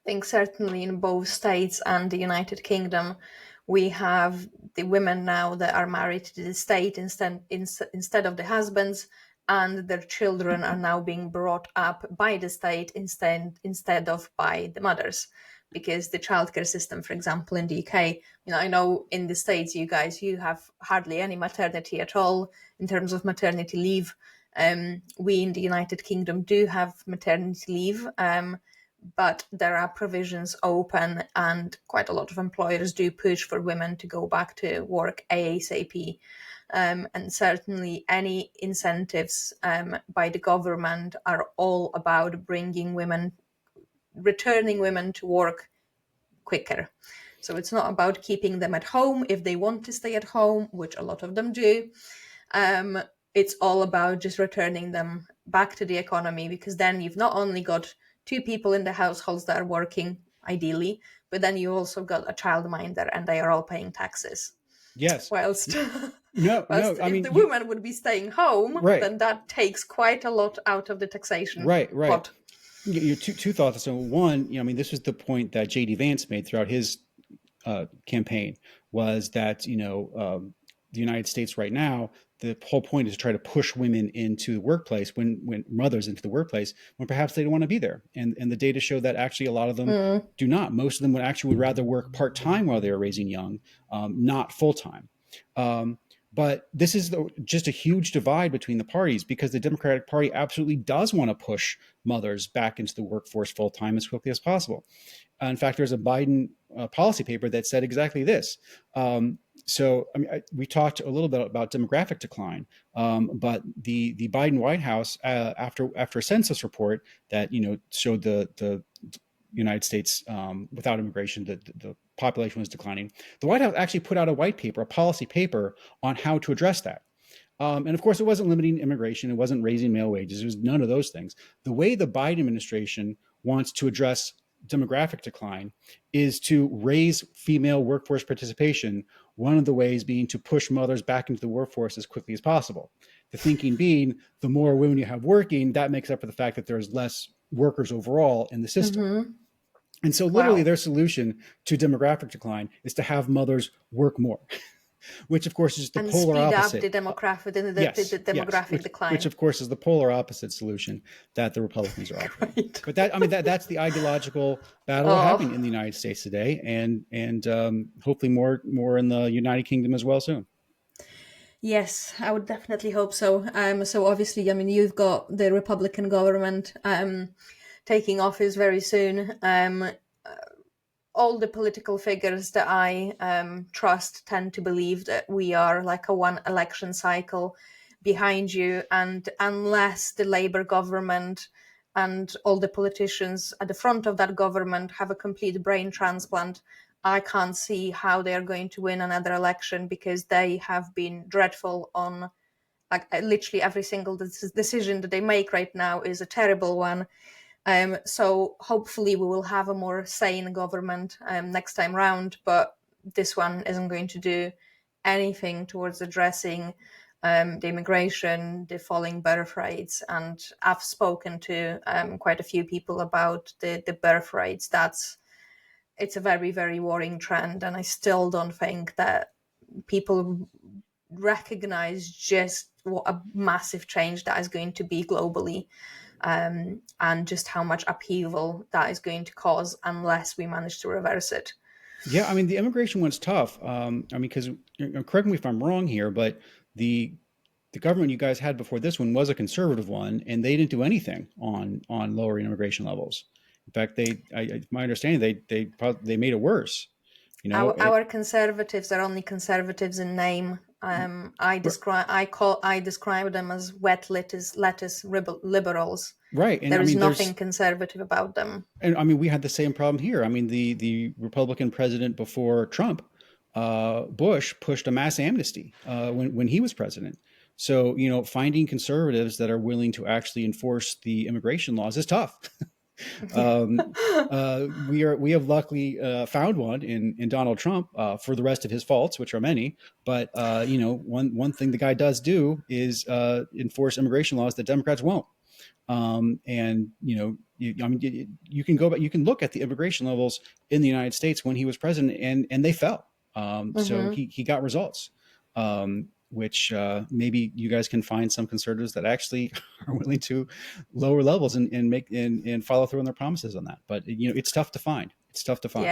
think certainly in both states and the United Kingdom, we have the women now that are married to the state instead of the husbands, and their children are now being brought up by the state instead of by the mothers. Because the childcare system, for example, in the UK, I know in the States, you have hardly any maternity at all in terms of maternity leave. We in the United Kingdom do have maternity leave. But there are provisions open, and quite a lot of employers do push for women to go back to work ASAP. And certainly any incentives by the government are all about returning women to work quicker. So it's not about keeping them at home if they want to stay at home, which a lot of them do. It's all about just returning them back to the economy, because then you've not only got two people in the households that are working, ideally, but then you also got a childminder and they are all paying taxes. Yes. Whilst, No, whilst no. I if mean, the woman would be staying home, right, then that takes quite a lot out of the taxation right, right. pot. Your two thoughts. So one, I mean, this was the point that J.D. Vance made throughout his campaign, was that the United States right now, the whole point is to try to push women into the workplace, when mothers into the workplace, when perhaps they don't want to be there. And the data show that actually a lot of them do not. Most of them would rather work part-time while they are raising young, not full-time. But this is just a huge divide between the parties, because the Democratic Party absolutely does want to push mothers back into the workforce full-time as quickly as possible. In fact, there's a Biden policy paper that said exactly this. So, I mean, we talked a little bit about demographic decline, but the Biden White House, after a census report that showed the United States without immigration, the population was declining. The White House actually put out a policy paper on how to address that. And of course, it wasn't limiting immigration. It wasn't raising male wages. It was none of those things. The way the Biden administration wants to address demographic decline is to raise female workforce participation, one of the ways being to push mothers back into the workforce as quickly as possible. The thinking being, the more women you have working, that makes up for the fact that there's less workers overall in the system. Mm-hmm. And so literally their solution to demographic decline is to have mothers work more, which of course is the And polar speed opposite. up the demographic decline. Which of course is the polar opposite solution that the Republicans are offering. Right. But that's the ideological battle we're having in the United States today, and hopefully more in the United Kingdom as well soon. Yes, I would definitely hope so. So obviously, I mean, you've got the Republican government taking office very soon. All the political figures that I trust tend to believe that we are like a one election cycle behind you, and unless the Labour government and all the politicians at the front of that government have a complete brain transplant, I can't see how they are going to win another election, because they have been dreadful on literally every single decision that they make right now is a terrible one. So hopefully we will have a more sane government next time round, but this one isn't going to do anything towards addressing the immigration, the falling birth rates. And I've spoken to quite a few people about the birth rates. It's a very, very worrying trend. And I still don't think that people recognize just what a massive change that is going to be globally. And just how much upheaval that is going to cause unless we manage to reverse it. Yeah, I mean, the immigration one's tough. I mean, because correct me if I'm wrong here, but the government you guys had before this one was a conservative one, and they didn't do anything on lowering immigration levels. In fact, my understanding, they made it worse. Our conservatives are only conservatives in name. I describe them as wet lettuce liberals. Right. And there I is mean, nothing conservative about them. And I mean, we had the same problem here. I mean, the Republican president before Trump, Bush, pushed a mass amnesty when he was president. So, finding conservatives that are willing to actually enforce the immigration laws is tough. We have luckily found one in Donald Trump, for the rest of his faults, which are many. But one thing the guy does do is enforce immigration laws that Democrats won't. And I mean, you can go back, you can look at the immigration levels in the United States when he was president, and they fell. So Mm-hmm. he got results, which maybe you guys can find some conservatives that actually are willing to lower levels and make and follow through on their promises on that. But it's tough to find. It's tough to find. Yeah.